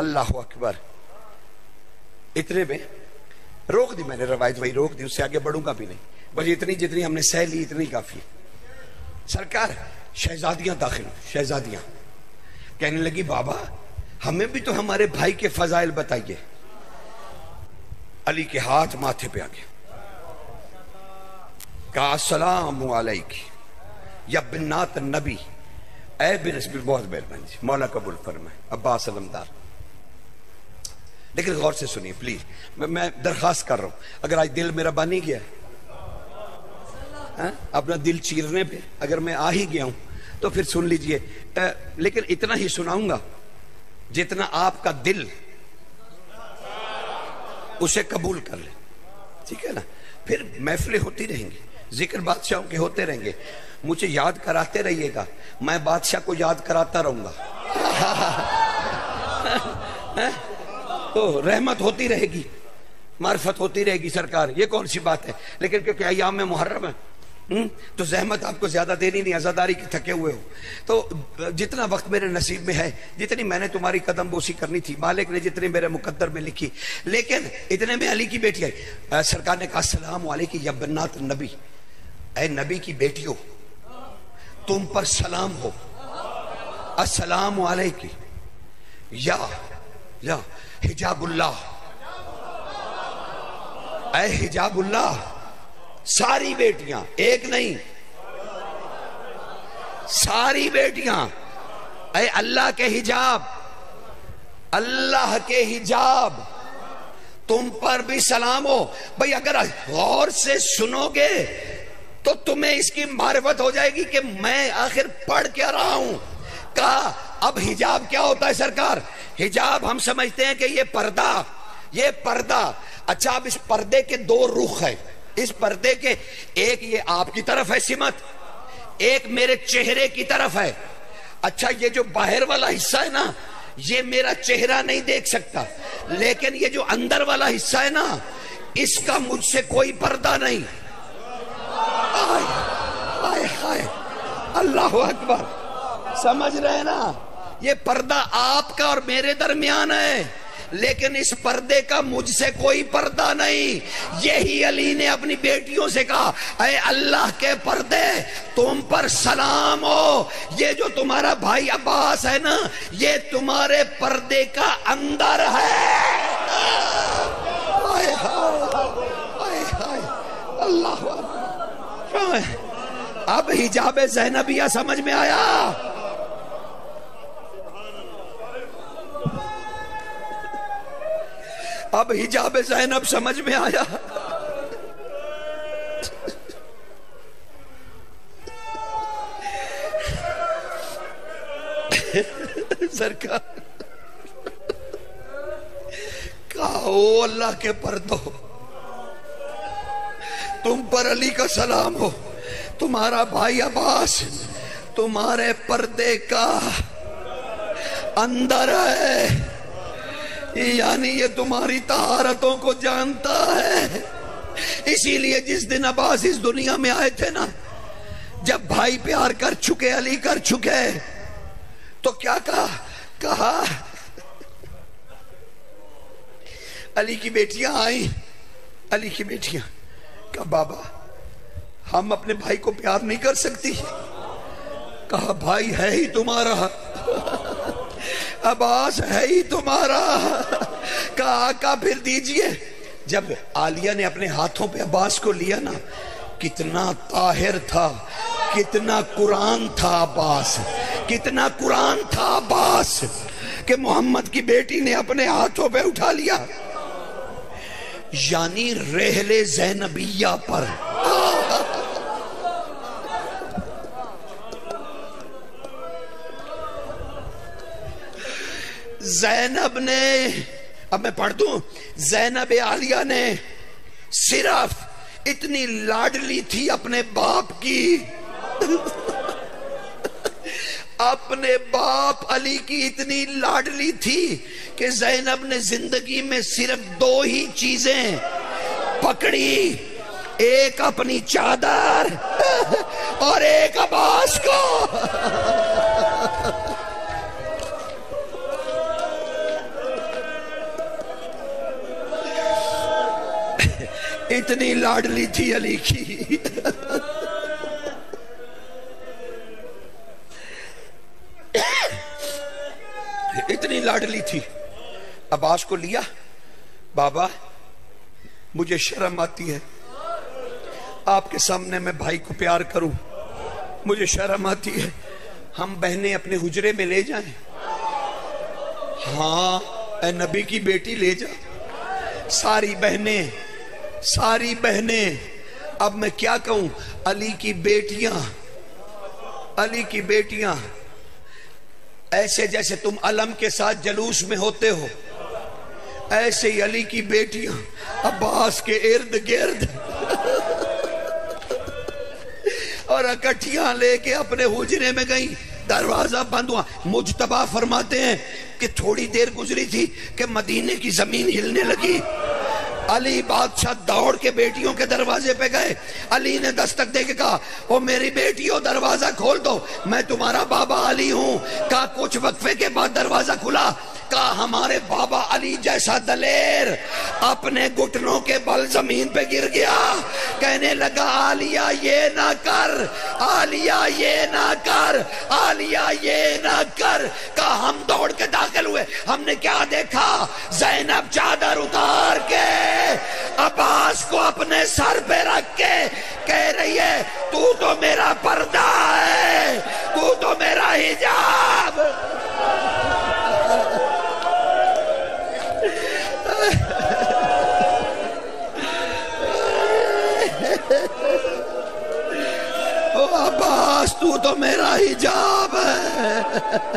اللہ اکبر. اتنے میں روک دی میں نے روایت, وہی روک دی, اس سے آگے بڑھوں گا بھی نہیں. بس اتنی جتنی ہم نے سہ لی اتنی کافی. سرکار شہزادیاں داخل, شہزادیاں کہنے لگی بابا ہمیں بھی تو ہمارے بھائی کے فضائل بتائیے. علی کے ہاتھ ماتھے پہ آگے کہا السلام علیکی یا بنات النبی, اے بنسبی. بہت مہربانی جی, مولا قبول فرمائے. عباس علمدار, لیکن غور سے سنیے پلیز, میں درخواست کر رہا ہوں, اگر آج دل میرا بن ہی گیا اپنا دل چیرنے پہ اگر میں آ ہی گیا ہوں تو پھر سن لیجئے, لیکن اتنا ہی سناؤں گا جتنا آپ کا دل اسے قبول کر لے, ٹھیک ہے نا. پھر محفلیں ہوتی رہیں گی, ذکر بادشاہوں کے ہوتے رہیں گے, مجھے یاد کراتے رہیے گا, میں بادشاہ کو یاد کراتا رہوں گا. تو رحمت ہوتی رہے گی, معرفت ہوتی رہے گی. سرکار یہ کون سی بات ہے, لیکن کہ ایام میں محرم ہے تو زحمت آپ کو زیادہ دینی نہیں, عزاداری کے تھکے ہوئے ہو. تو جتنا وقت میرے نصیب میں ہے, جتنی میں نے تمہاری قدم بوسی کرنی تھی, مالک نے جتنی میرے مقدر میں لکھی, لیکن اتنے میں علی کی بیٹی آئی. سرکار نے کہا السلام علیکی یا بنات النبی, اے نبی کی بیٹیوں تم پر سلام ہو. السلام علیکی یا حجاب اللہ, اے حجاب اللہ. ساری بیٹیاں, ایک نہیں, ساری بیٹیاں, اے اللہ کے حجاب, اللہ کے حجاب تم پر بھی سلام ہو. بھئی اگر غور سے سنو گے تو تمہیں اس کی معرفت ہو جائے گی کہ میں آخر پڑھ کیا رہا ہوں. کہا اب حجاب کیا ہوتا ہے سرکار؟ حجاب ہم سمجھتے ہیں کہ یہ پردہ, یہ پردہ. اچھا اب اس پردے کے دو رخ ہیں. اس پردے کے ایک یہ آپ کی طرف ہے سمت, ایک میرے چہرے کی طرف ہے. اچھا یہ جو باہر والا حصہ ہے نا, یہ میرا چہرہ نہیں دیکھ سکتا, لیکن یہ جو اندر والا حصہ ہے نا, اس کا مجھ سے کوئی پردہ نہیں. آئے ہائے اللہ اکبر, سمجھ رہے ہیں نا, یہ پردہ آپ کا اور میرے درمیان ہے, لیکن اس پردے کا مجھ سے کوئی پردہ نہیں. یہی علی نے اپنی بیٹیوں سے کہا اے اللہ کے پردے تم پر سلام ہو. یہ جو تمہارا بھائی عباس ہے نا, یہ تمہارے پردے کا اندر ہے. اللہ اب حجاب زینبیہ سمجھ میں آیا. اب حجاب زینب سمجھ میں آیا. سرکار کہا او اللہ کے پردو تم پر علی کا سلام ہو, تمہارا بھائی عباس تمہارے پردے کا اندر ہے, یعنی یہ تمہاری طہارتوں کو جانتا ہے. اسی لیے جس دن عباس اس دنیا میں آئے تھے نا, جب بھائی پیار کر چکے, علی کر چکے, تو کیا کہا علی کی بیٹیاں آئیں, علی کی بیٹیاں کہا بابا ہم اپنے بھائی کو پیار نہیں کر سکتی. کہا بھائی ہے ہی تمہارا, عباس ہے ہی تمہارا. کہا آقا پھر دیجئے. جب عالیہ نے اپنے ہاتھوں پہ عباس کو لیا نا, کتنا طاہر تھا, کتنا قرآن تھا عباس, کتنا قرآن تھا عباس, کہ محمد کی بیٹی نے اپنے ہاتھوں پہ اٹھا لیا. یعنی رحل زینبیہ پر زینب نے, اب میں پڑھ دوں, زینب عالیہ نے صرف اتنی لاڈلی تھی اپنے باپ کی, اپنے باپ علی کی اتنی لاڈلی تھی کہ زینب نے زندگی میں صرف دو ہی چیزیں پکڑی, ایک اپنی چادر اور ایک عباس کو. اتنی لاڈلی تھی علی کی. اتنی لاڈلی تھی. عباس کو لیا. بابا مجھے شرم آتی ہے آپ کے سامنے میں بھائی کو پیار کروں, مجھے شرم آتی ہے. ہم بہنیں اپنے حجرے میں لے جائیں. ہاں اے نبی کی بیٹی لے جا. ساری بہنیں. اب میں کیا کہوں, علی کی بیٹیاں ایسے جیسے تم علم کے ساتھ جلوس میں ہوتے ہو, ایسے ہی علی کی بیٹیاں عباس کے ارد گرد اور اکٹھیاں لے کے اپنے حجرے میں گئیں. دروازہ بند ہوا. مجتبیٰ فرماتے ہیں کہ تھوڑی دیر گزری تھی کہ مدینے کی زمین ہلنے لگی. علی بادشاہ دوڑ کے بیٹیوں کے دروازے پہ گئے. علی نے دستک دے کے کہا, او میری بیٹیوں دروازہ کھول دو, میں تمہارا بابا علی ہوں. کہا کچھ وقفے کے بعد دروازہ کھلا. کہا ہمارے بابا علی جیسا دلیر اپنے گھٹنوں کے بل زمین پہ گر گیا, کہنے لگا عالیہ یہ نہ کر, عالیہ یہ نہ کر, عالیہ یہ نہ کر. کہا ہم دوڑ کے داخل ہوئے. ہم نے کیا دیکھا, زینب چادر اتار کے عباس کو اپنے سر پہ رکھ کے کہہ رہی ہے, تو تو میرا پردہ ہے, تو تو میرا حجاب. او عباس تو تو میرا حجاب ہے.